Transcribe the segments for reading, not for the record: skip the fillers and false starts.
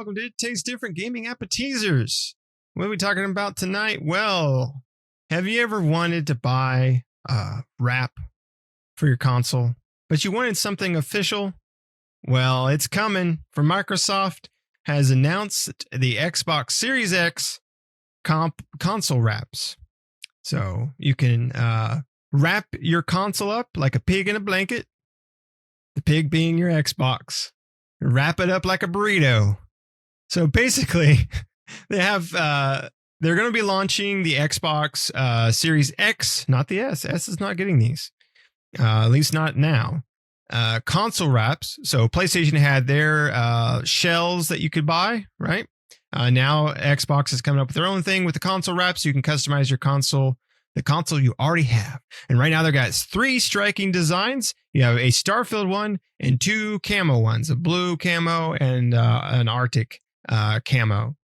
welcome to It Tastes Different Gaming Appetizers. What are we talking about tonight? Well, have you ever wanted to buy a wrap for your console, but you wanted something official? Well, it's coming. For Microsoft has announced the Xbox Series X console wraps. So you can wrap your console up like a pig in a blanket, the pig being your Xbox. Wrap it up like a burrito. So basically, they have they're going to be launching the Xbox Series X, not the S. S is not getting these, at least not now. Console wraps. So PlayStation had their shells that you could buy, right? Now Xbox is coming up with their own thing with the console wraps. You can customize your console, the console you already have. And right now they've got 3 striking designs. You have a Starfield one and 2 camo ones, a blue camo and an Arctic camo.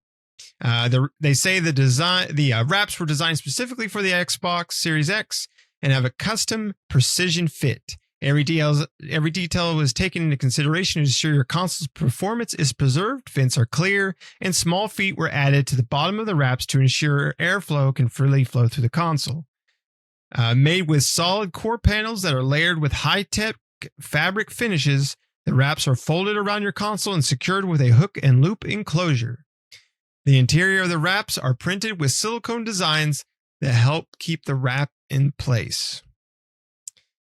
They say the wraps were designed specifically for the Xbox Series X and have a custom precision fit. Every detail was taken into consideration to ensure your console's performance is preserved, vents are clear, and small feet were added to the bottom of the wraps to ensure airflow can freely flow through the console. Made with solid core panels that are layered with high-tech fabric finishes, the wraps are folded around your console and secured with a hook and loop enclosure. The interior of the wraps are printed with silicone designs that help keep the wrap in place.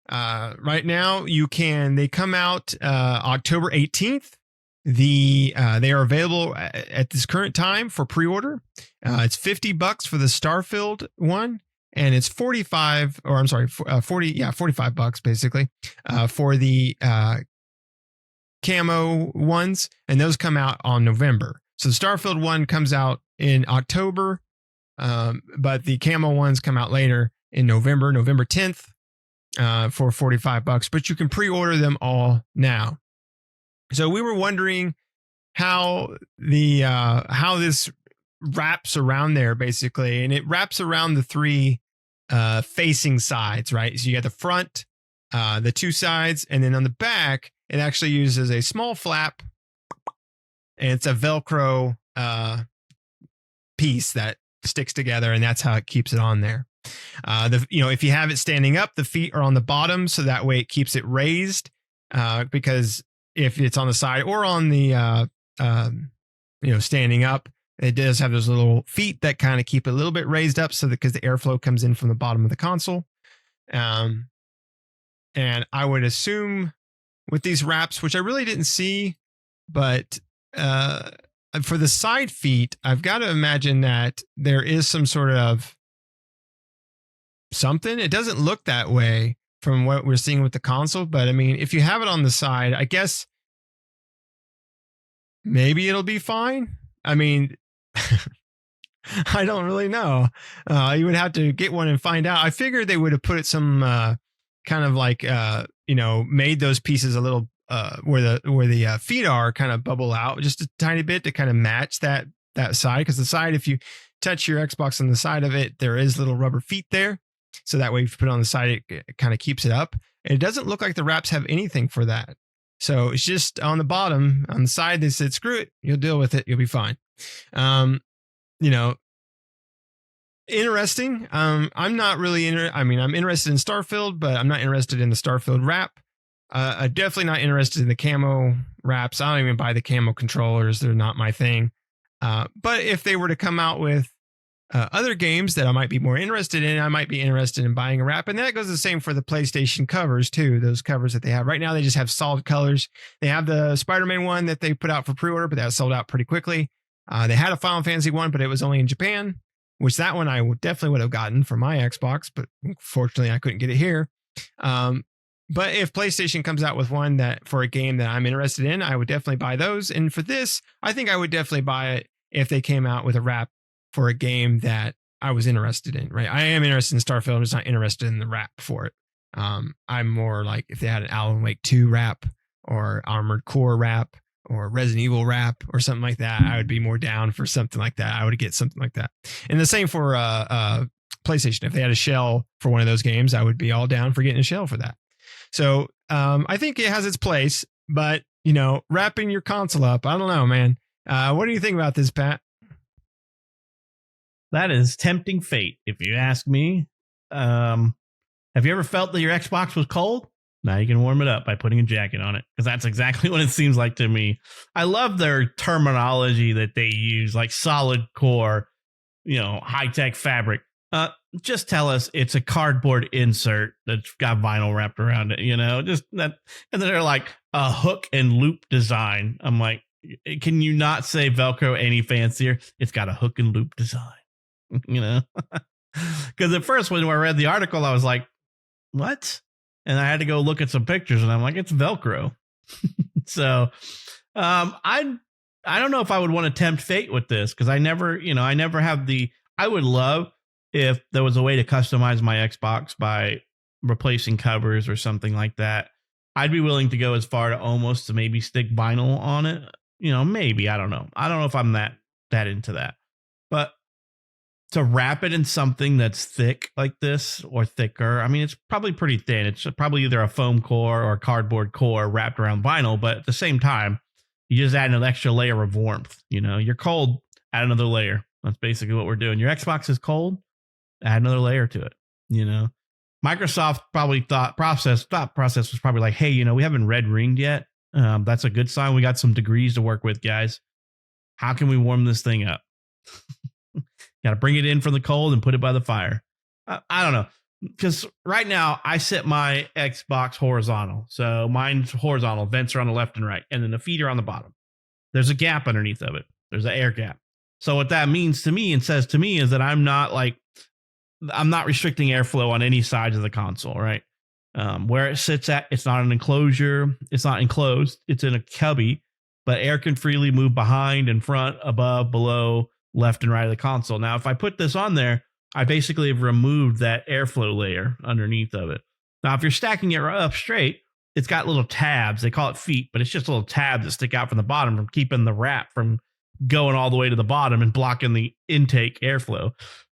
Right now, they come out October 18th. They are available at this current time for pre-order. It's $50 for the Starfield one, and it's $45 basically for the camo ones, and those come out on November. So the Starfield one comes out in October, but the camo ones come out later in November 10th. For $45, but you can pre-order them all now. So we were wondering how this wraps around there basically, and it wraps around the 3 facing sides, right? So you got the front, the 2 sides, and then on the back it actually uses a small flap, and it's a Velcro piece that sticks together, and that's how it keeps it on there. If you have it standing up, the feet are on the bottom, so that way it keeps it raised. Because if it's on the side or on the standing up, it does have those little feet that kind of keep it a little bit raised up, so that because the airflow comes in from the bottom of the console. And I would assume with these wraps, which I really didn't see, but for the side feet, I've got to imagine that there is some sort of something. It doesn't look that way from what we're seeing with the console, but I mean, if you have it on the side, I guess maybe it'll be fine. I mean, I don't really know. You would have to get one and find out. I figured they would have put some kind of like made those pieces a little where the feet are kind of bubble out just a tiny bit to kind of match that side, because the side, if you touch your Xbox on the side of it, there is little rubber feet there. So that way, if you put it on the side, it kind of keeps it up. And it doesn't look like the wraps have anything for that. So it's just on the bottom, on the side, they said, screw it. You'll deal with it. You'll be fine. Interesting. I'm not really I'm interested in Starfield, but I'm not interested in the Starfield wrap. I'm definitely not interested in the camo wraps. I don't even buy the camo controllers. They're not my thing. But if they were to come out with other games that I might be more interested in, I might be interested in buying a wrap. And that goes the same for the PlayStation covers too. Those covers that they have right now, they just have solid colors. They have the Spider-Man one that they put out for pre-order, but that sold out pretty quickly. They had a Final Fantasy one, but it was only in Japan, which that one I definitely would have gotten for my Xbox, but fortunately I couldn't get it here. But if PlayStation comes out with one that for a game that I'm interested in, I would definitely buy those. And for this, I think I would definitely buy it if they came out with a wrap for a game that I was interested in, right? I am interested in Starfield. I'm just not interested in the wrap for it. I'm more like if they had an Alan Wake 2 wrap or Armored Core wrap or Resident Evil wrap or something like that, I would be more down for something like that. I would get something like that. And the same for PlayStation. If they had a shell for one of those games, I would be all down for getting a shell for that. So I think it has its place, but wrapping your console up, I don't know, man. What do you think about this, Pat? That is tempting fate, if you ask me. Have you ever felt that your Xbox was cold? Now you can warm it up by putting a jacket on it, because that's exactly what it seems like to me. I love their terminology that they use, like solid core, high-tech fabric. Just tell us it's a cardboard insert that's got vinyl wrapped around it, just that. And then they're like a hook and loop design. I'm like, can you not say Velcro any fancier? It's got a hook and loop design, because at first when I read the article, I was like, what? And I had to go look at some pictures, and I'm like, it's Velcro. So I don't know if I would want to tempt fate with this, because I never have I would love if there was a way to customize my Xbox by replacing covers or something like that. I'd be willing to go as far to almost to maybe stick vinyl on it. Maybe, I don't know. I don't know if I'm that into that, but to wrap it in something that's thick like this or thicker. I mean, it's probably pretty thin. It's probably either a foam core or a cardboard core wrapped around vinyl, but at the same time, you just add an extra layer of warmth. You're cold, add another layer. That's basically what we're doing. Your Xbox is cold, add another layer to it. Microsoft probably thought process was probably like, hey, we haven't red ringed yet. That's a good sign. We got some degrees to work with, guys. How can we warm this thing up? Got to bring it in from the cold and put it by the fire. I don't know, because right now I set my Xbox horizontal. So mine's horizontal, vents are on the left and right, and then the feet are on the bottom. There's a gap underneath of it. There's an air gap. So what that means to me and says to me is that I'm not restricting airflow on any sides of the console, right? Where it sits at, it's not an enclosure. It's not enclosed. It's in a cubby, but air can freely move behind and front, above, below, left and right of the console. Now, if I put this on there, I basically have removed that airflow layer underneath of it. Now, if you're stacking it up straight, it's got little tabs. They call it feet, but it's just little tabs that stick out from the bottom from keeping the wrap from going all the way to the bottom and blocking the intake airflow.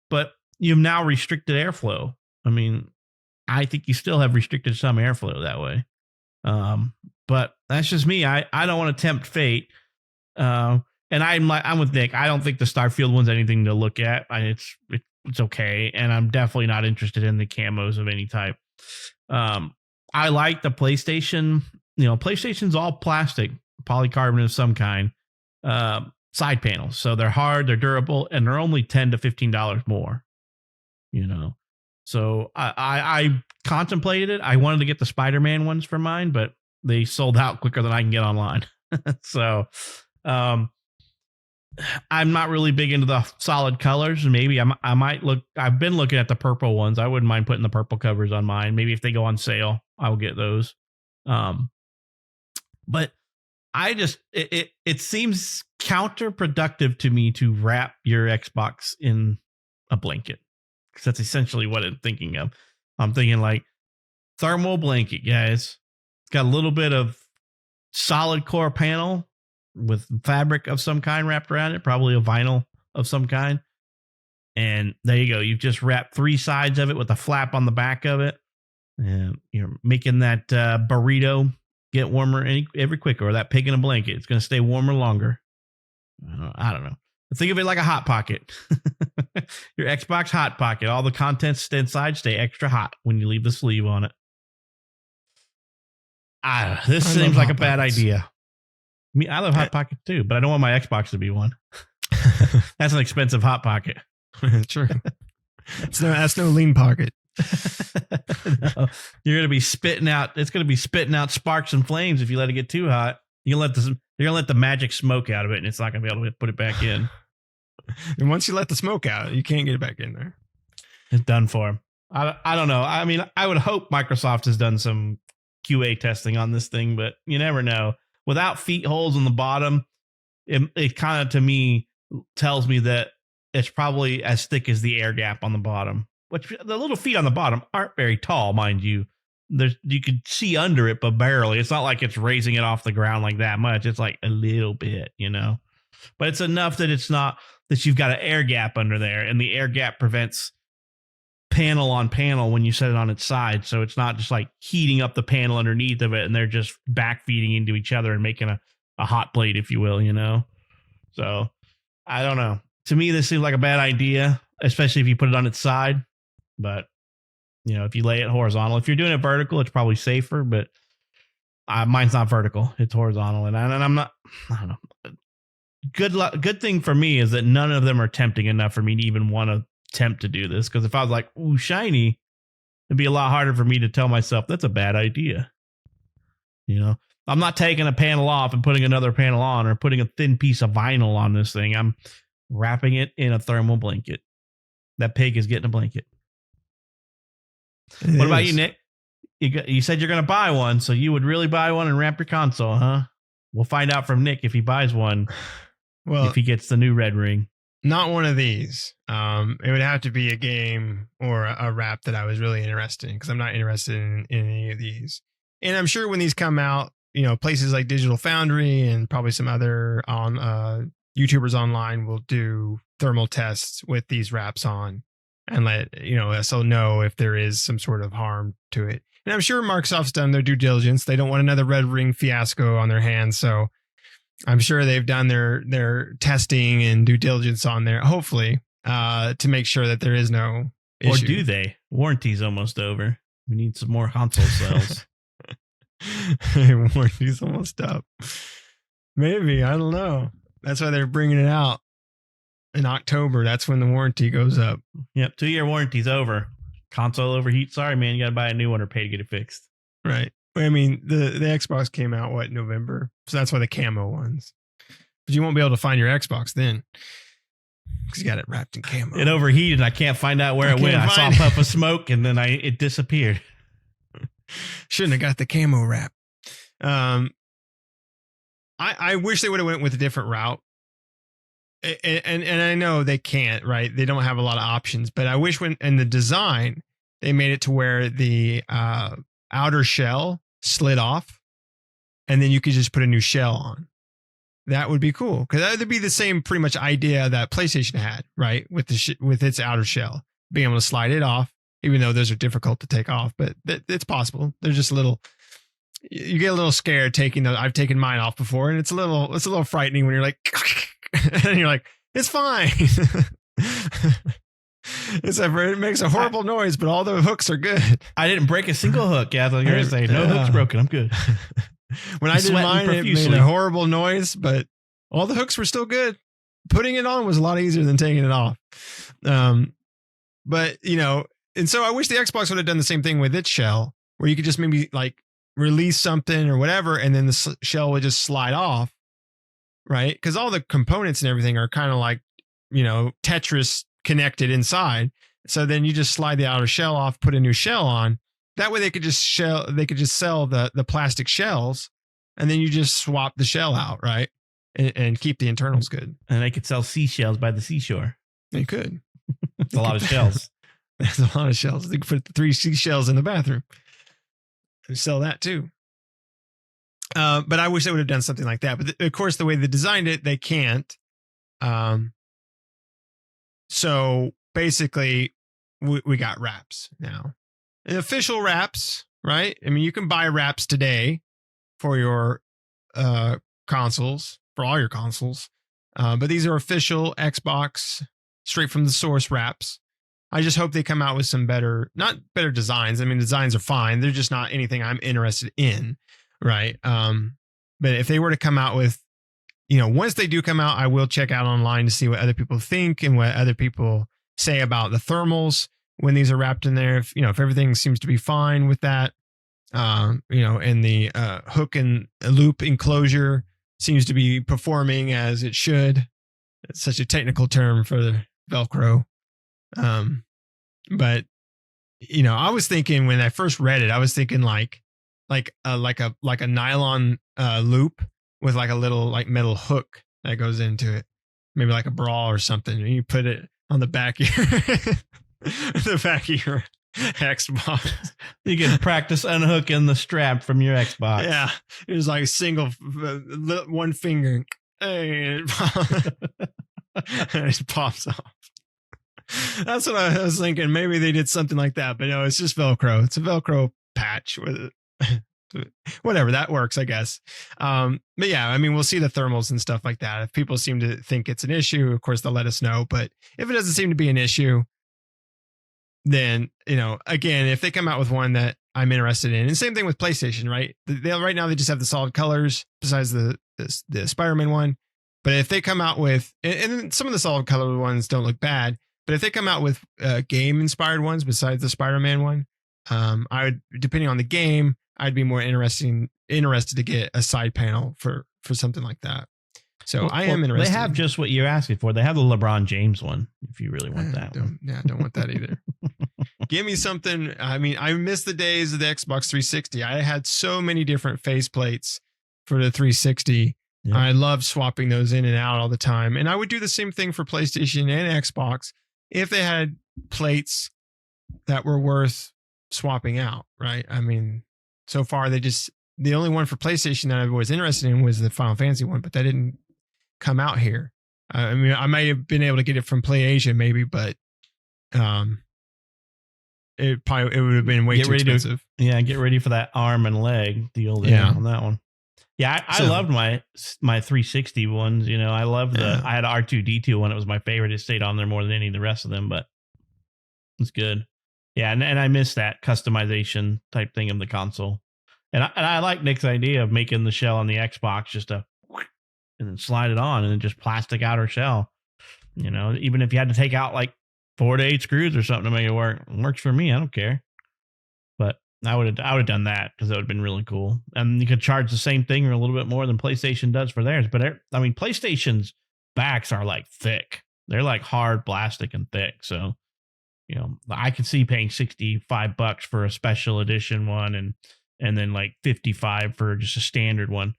But you've now restricted airflow. I mean, I think you still have restricted some airflow that way. But that's just me. I don't want to tempt fate. And I'm with Nick. I don't think the Starfield one's anything to look at. It's okay, and I'm definitely not interested in the camos of any type. I like the PlayStation. PlayStation's all plastic, polycarbonate of some kind. Side panels, so they're hard, they're durable, and they're only $10 to $15 more. So I contemplated it. I wanted to get the Spider-Man ones for mine, but they sold out quicker than I can get online. So I'm not really big into the solid colors. Maybe I might look. I've been looking at the purple ones. I wouldn't mind putting the purple covers on mine. Maybe if they go on sale, I will get those. But it seems counterproductive to me to wrap your Xbox in a blanket, because that's essentially what I'm thinking of. I'm thinking like thermal blanket, guys. It's got a little bit of solid core panel with fabric of some kind wrapped around it, probably a vinyl of some kind. And there you go. You've just wrapped three sides of it with a flap on the back of it. And you're making that burrito get warmer every quicker, or that pig in a blanket. It's going to stay warmer longer. I don't know. Think of it like a hot pocket. Your Xbox hot pocket. All the contents inside stay extra hot when you leave the sleeve on it. This seems like a bad idea. I love Hot Pocket too, but I don't want my Xbox to be one. That's an expensive Hot Pocket. True. That's no lean pocket. No, you're going to be spitting out. It's going to be spitting out sparks and flames if you let it get too hot. You're going to let the magic smoke out of it, and it's not going to be able to put it back in. And once you let the smoke out, you can't get it back in there. It's done for him. I don't know. I mean, I would hope Microsoft has done some QA testing on this thing, but you never know. Without feet holes in the bottom, it kind of, to me, tells me that it's probably as thick as the air gap on the bottom. Which the little feet on the bottom aren't very tall, mind you. You could see under it, but barely. It's not like it's raising it off the ground like that much. It's like a little bit, but it's enough that it's not that you've got an air gap under there, and the air gap prevents panel on panel when you set it on its side. So it's not just like heating up the panel underneath of it, and they're just backfeeding into each other and making a hot plate, if you will, So I don't know. To me, this seems like a bad idea, especially if you put it on its side. But, if you lay it horizontal, if you're doing it vertical, it's probably safer. But mine's not vertical. It's horizontal. And I'm not, I don't know. Good thing for me is that none of them are tempting enough for me to even want to attempt to do this. Because if I was like, ooh, shiny, it'd be a lot harder for me to tell myself that's a bad idea. I'm not taking a panel off and putting another panel on or putting a thin piece of vinyl on this thing. I'm wrapping it in a thermal blanket. That pig is getting a blanket. What about you, Nick? You said you're going to buy one, so you would really buy one and wrap your console, huh? We'll find out from Nick if he buys one. Well, if he gets the new red ring. Not one of these. It would have to be a game or a wrap that I was really interested in, because I'm not interested in any of these. And I'm sure when these come out, places like Digital Foundry and probably some other YouTubers online will do thermal tests with these wraps on and let us all know if there is some sort of harm to it. And I'm sure Microsoft's done their due diligence. They don't want another red ring fiasco on their hands, so I'm sure they've done their testing and due diligence on there, hopefully, to make sure that there is no issue. Or do they? Warranty's almost over. We need some more console sales. Warranty's almost up. Maybe. I don't know. That's why they're bringing it out in October. That's when the warranty goes up. Yep. 2-year warranty's over. Console overheat. Sorry, man. You got to buy a new one or pay to get it fixed. Right. I mean, the Xbox came out, November? So that's why the camo ones. But you won't be able to find your Xbox then, because you got it wrapped in camo. It overheated and I can't find out where it went. I saw a puff of smoke and then it disappeared. Shouldn't have got the camo wrap. I wish they would have went with a different route. And I know they can't, right? They don't have a lot of options, but I wish when in the design, they made it to where the outer shell slid off and then you could just put a new shell on. That would be cool, because that would be the same pretty much idea that PlayStation had, right? With with its outer shell, being able to slide it off, even though those are difficult to take off, but it's possible. They're just you get a little scared taking those. I've taken mine off before, and it's a little frightening when you're like, and you're like, it's fine. It makes a horrible noise, but all the hooks are good. I didn't break a single hook. Yeah, I was going to say, no hook's broken. I'm good. When I did mine, profusely. It made a horrible noise, but all the hooks were still good. Putting it on was a lot easier than taking it off. But, and so I wish the Xbox would have done the same thing with its shell, where you could just maybe like release something or whatever, and then the shell would just slide off, right? Because all the components and everything are kind of like, Tetris connected inside. So then you just slide the outer shell off, put a new shell on. That way they could just sell the plastic shells, and then you just swap the shell out, right? And keep the internals good. And they could sell seashells by the seashore. They could. It's a lot of shells. That's a lot of shells. They could put 3 seashells in the bathroom and sell that too. But I wish they would have done something like that. But of course, the way they designed it, they can't. So basically, we got wraps now. And official wraps, right? I mean, you can buy wraps today for your consoles, for all your consoles. But these are official Xbox, straight from the source wraps. I just hope they come out with some not better designs. I mean, designs are fine. They're just not anything I'm interested in, right? But if they were to come out with, once they do come out, I will check out online to see what other people think and what other people say about the thermals when these are wrapped in there. If everything seems to be fine with that, and the hook and loop enclosure seems to be performing as it should. It's such a technical term for the Velcro. But I was thinking when I first read it, I was thinking like a nylon loop with like a little like metal hook that goes into it, maybe like a bra or something, and you put it on the back of your Xbox. You can practice unhooking the strap from your Xbox. Yeah, it was like a single one finger, and it pops off. That's what I was thinking. Maybe they did something like that, but no, it's just Velcro. It's a Velcro patch with whatever, that works, I guess. But yeah, I mean, we'll see the thermals and stuff like that. If people seem to think it's an issue, of course they'll let us know. But if it doesn't seem to be an issue, then, again, if they come out with one that I'm interested in, and same thing with PlayStation, right? Right now they just have the solid colors besides the Spider-Man one. But if they come out with, and some of the solid color ones don't look bad, but if they come out with game inspired ones besides the Spider-Man one, I would, depending on the game, I'd be more interested to get a side panel for something like that. So I am interested. They have just what you're asking for. They have the LeBron James one, if you really want that one. Yeah, I don't want that either. Give me something. I mean, I miss the days of the Xbox 360. I had so many different faceplates for the 360. Yeah. I loved swapping those in and out all the time. And I would do the same thing for PlayStation and Xbox if they had plates that were worth swapping out, right? I mean, so far the only one for PlayStation that I was interested in was the Final Fantasy one, but that didn't come out here. I mean, I might have been able to get it from PlayAsia maybe, but it would have been way too expensive. Get ready for that arm and leg deal there on that one. Yeah, I loved my 360 ones. I loved I had R2D2 one. It was my favorite. It stayed on there more than any of the rest of them, but it's good. Yeah, and I miss that customization type thing of the console. And I like Nick's idea of making the shell on the Xbox just and then slide it on and then just plastic outer shell. Even if you had to take out like 4 to 8 screws or something to make it work, it works for me. I don't care. But I would have done that because that would have been really cool. And you could charge the same thing or a little bit more than PlayStation does for theirs. But I mean, PlayStation's backs are like thick. They're like hard plastic and thick. So, I could see paying $65 for a special edition one and then like $55 for just a standard one.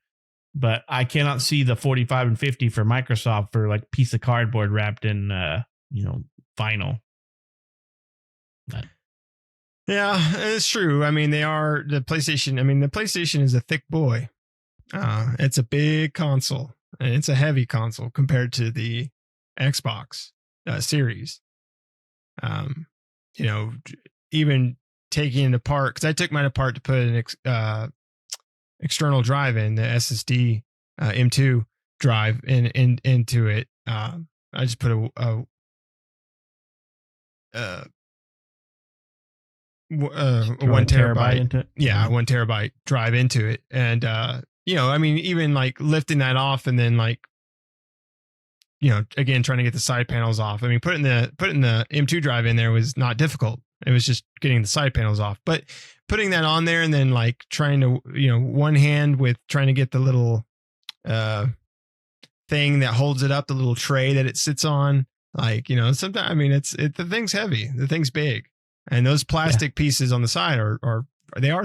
But I cannot see the $45 and $50 for Microsoft for like a piece of cardboard wrapped in, vinyl. But. Yeah, it's true. I mean, the PlayStation is a thick boy. It's a big console and it's a heavy console compared to the Xbox series. Even taking it apart, because I took mine apart to put an external drive in, the SSD M2 drive into it. I just put a 1 terabyte into it. Yeah, 1 terabyte drive into it. And I mean, even like lifting that off and then like, again, trying to get the side panels off. I mean, putting the M2 drive in there was not difficult. It was just getting the side panels off. But putting that on there and then like trying to, one hand with trying to get the little thing that holds it up, the little tray that it sits on. Like, sometimes, I mean, the thing's heavy, the thing's big. And those plastic pieces on the side are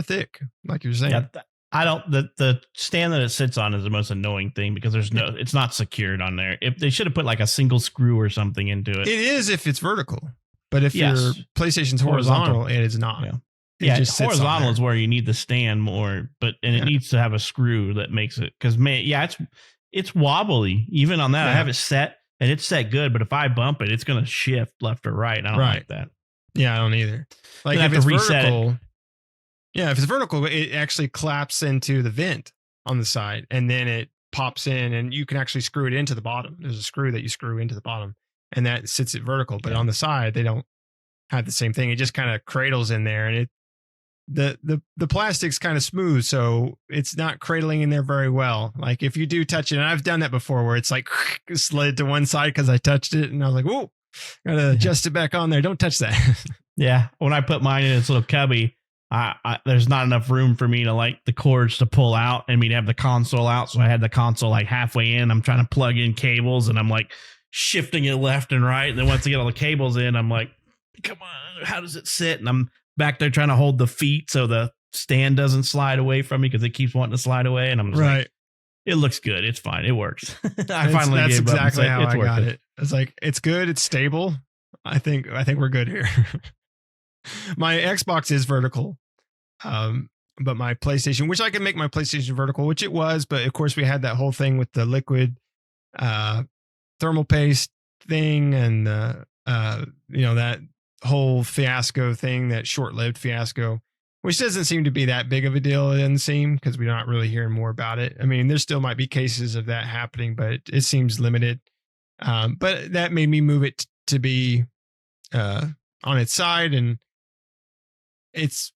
thick, like you're saying. Yeah, the stand that it sits on is the most annoying thing because it's not secured on there. If they should have put like a single screw or something into it. It is if it's vertical, but if your PlayStation's horizontal, it is not. Yeah, horizontal is where you need the stand more, it needs to have a screw that makes it, because it's wobbly. Even on that, I have it set and it's set good, but if I bump it, it's going to shift left or right. I don't like that. Yeah, I don't either. Like if it's vertical, if it's vertical, it actually claps into the vent on the side, and then it pops in, and you can actually screw it into the bottom. There's a screw that you screw into the bottom, and that sits it vertical. But on the side, they don't have the same thing. It just kind of cradles in there, and the plastic's kind of smooth, so it's not cradling in there very well. Like if you do touch it, and I've done that before, where it's like slid to one side because I touched it, and I was like, whoa. Gotta adjust it back on there. Don't touch that. Yeah. When I put mine in its little cubby, there's not enough room for me to like the cords to pull out and me to have the console out. So I had the console like halfway in. I'm trying to plug in cables and I'm like shifting it left and right. And then once I get all the cables in, I'm like, come on, how does it sit? And I'm back there trying to hold the feet so the stand doesn't slide away from me because it keeps wanting to slide away. And I'm just like, it looks good. It's fine. It works. That's exactly how I got it. It's like, it's good. It's stable. I think we're good here. My Xbox is vertical. But my PlayStation, which I can make my PlayStation vertical, which it was, but of course we had that whole thing with the liquid thermal paste thing and that whole fiasco thing, that short-lived fiasco. which doesn't seem to be that big of a deal. It doesn't seem, because we're not really hearing more about it. I mean, there still might be cases of that happening, but it seems limited. But that made me move it to be on its side, and it's,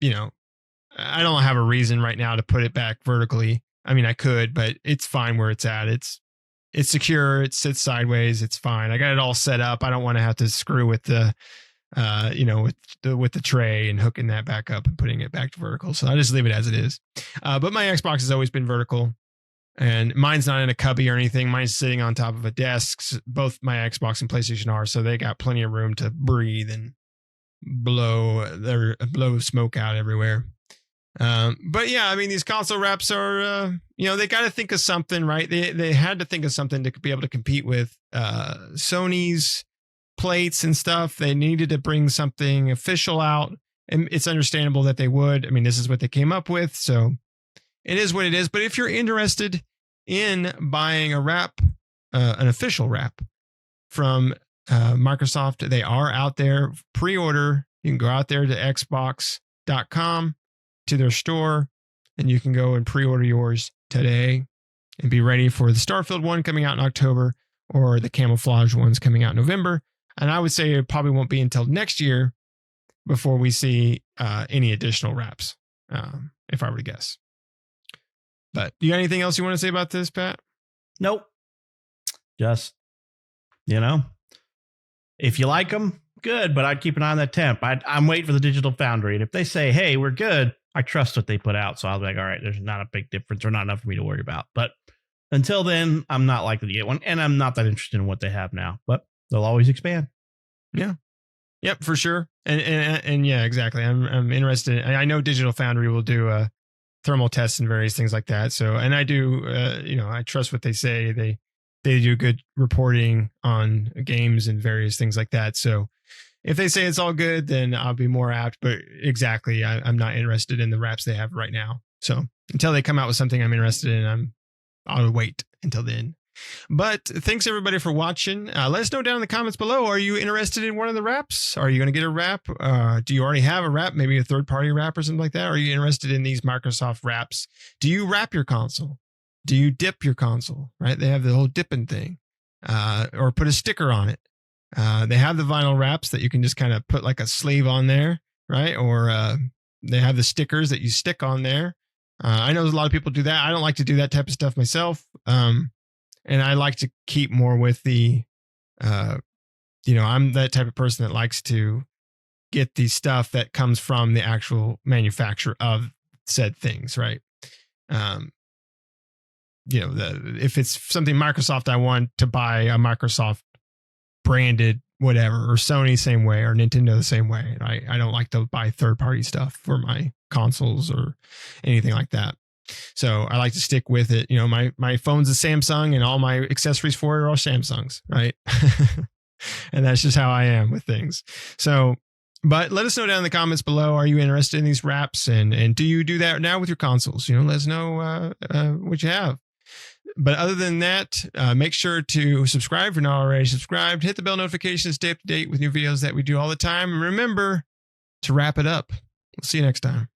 I don't have a reason right now to put it back vertically. I mean, I could, but it's fine where it's at. It's secure. It sits sideways. It's fine. I got it all set up. I don't want to have to screw with the, with the tray and hooking that back up and putting it back to vertical. So I just leave it as it is. But my Xbox has always been vertical, and mine's not in a cubby or anything. Mine's sitting on top of a desk. Both my Xbox and PlayStation are, so they got plenty of room to breathe and blow smoke out everywhere. But yeah, I mean, these console wraps are, they got to think of something, right? They had to think of something to be able to compete with Sony's plates and stuff. They needed to bring something official out, and it's understandable that they would. I mean, this is what they came up with, so it is what it is. But if you're interested in buying a wrap, an official wrap from Microsoft, they are out there. Pre-order. You can go out there to xbox.com to their store, and you can go and pre-order yours today and be ready for the Starfield one coming out in October, or the camouflage ones coming out in November. And I would say it probably won't be until next year before we see any additional wraps, if I were to guess. But do you got anything else you want to say about this, Pat? Nope. Just, if you like them, good, but I'd keep an eye on that temp. I'm waiting for the Digital Foundry. And if they say, hey, we're good, I trust what they put out. So I'll be like, all right, there's not a big difference, or not enough for me to worry about. But until then, I'm not likely to get one. And I'm not that interested in what they have now, but they'll always expand. Yeah. Yep, for sure. And yeah, exactly. I'm interested. I know Digital Foundry will do thermal tests and various things like that. So, and I do, I trust what they say. They do good reporting on games and various things like that. So if they say it's all good, then I'll be more apt. But exactly, I'm not interested in the wraps they have right now. So until they come out with something I'm interested in, I'll wait until then. But thanks everybody for watching. Let us know down in the comments below. Are you interested in one of the wraps? Are you going to get a wrap? Do you already have a wrap? Maybe a third-party wrap or something like that? Are you interested in these Microsoft wraps? Do you wrap your console? Do you dip your console? Right? They have the whole dipping thing. Or put a sticker on it. They have the vinyl wraps that you can just kind of put like a sleeve on there, right? Or they have the stickers that you stick on there. I know a lot of people do that. I don't like to do that type of stuff myself. And I like to keep more with the, I'm that type of person that likes to get the stuff that comes from the actual manufacturer of said things, right? If it's something Microsoft, I want to buy a Microsoft branded whatever, or Sony same way, or Nintendo the same way. I don't like to buy third-party stuff for my consoles or anything like that. So I like to stick with it. My phone's a Samsung, and all my accessories for it are all Samsungs, right? And that's just how I am with things. So, but let us know down in the comments below. Are you interested in these wraps? And do you do that now with your consoles? Let us know what you have. But other than that, make sure to subscribe if you're not already subscribed. Hit the bell notification to stay up to date with new videos that we do all the time. And remember to wrap it up. We'll see you next time.